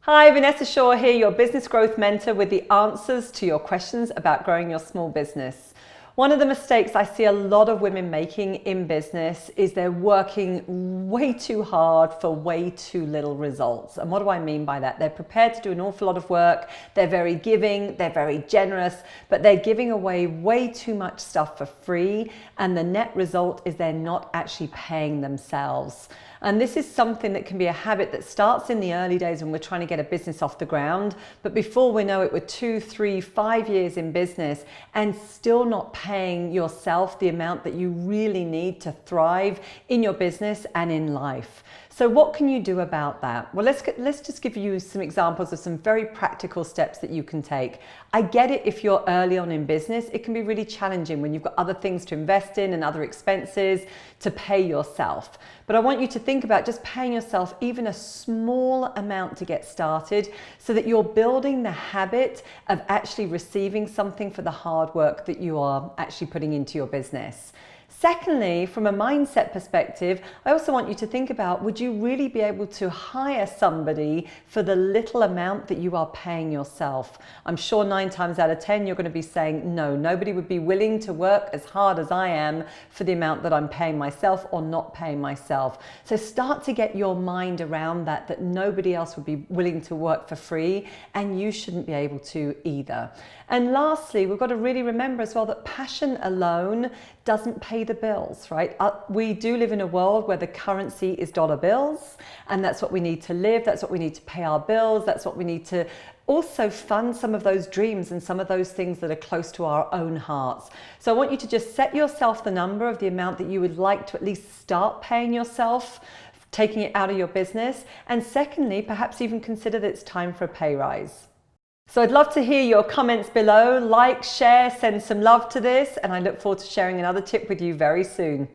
Hi, Vanessa Shaw here, your business growth mentor with the answers to your questions about growing your small business. One of the mistakes I see a lot of women making in business is they're working way too hard for way too little results. And what do I mean by that? They're prepared to do an awful lot of work, they're very giving, they're very generous, but they're giving away way too much stuff for free, and the net result is they're not actually paying themselves. And this is something that can be a habit that starts in the early days when we're trying to get a business off the ground. But before we know it, we're 2, 3, 5 years in business and still not paying yourself the amount that you really need to thrive in your business and in life. So what can you do about that? Well, let's just give you some examples of some very practical steps that you can take. I get it if you're early on in business, it can be really challenging when you've got other things to invest in and other expenses to pay yourself. But I want you to think about just paying yourself even a small amount to get started so that you're building the habit of actually receiving something for the hard work that you are actually putting into your business. Secondly, from a mindset perspective, I also want you to think about, would you really be able to hire somebody for the little amount that you are paying yourself? I'm sure 9 times out of 10, you're going to be saying, no, nobody would be willing to work as hard as I am for the amount that I'm paying myself or not paying myself. So start to get your mind around that nobody else would be willing to work for free, and you shouldn't be able to either. And lastly, we've got to really remember as well that passion alone doesn't pay the bills, right? We do live in a world where the currency is dollar bills, and that's what we need to live. That's what we need to pay our bills. That's what we need to also fund some of those dreams and some of those things that are close to our own hearts. So I want you to just set yourself the number of the amount that you would like to at least start paying yourself, taking it out of your business. And secondly, perhaps even consider that it's time for a pay rise. So I'd love to hear your comments below. Like, share, send some love to this, and I look forward to sharing another tip with you very soon.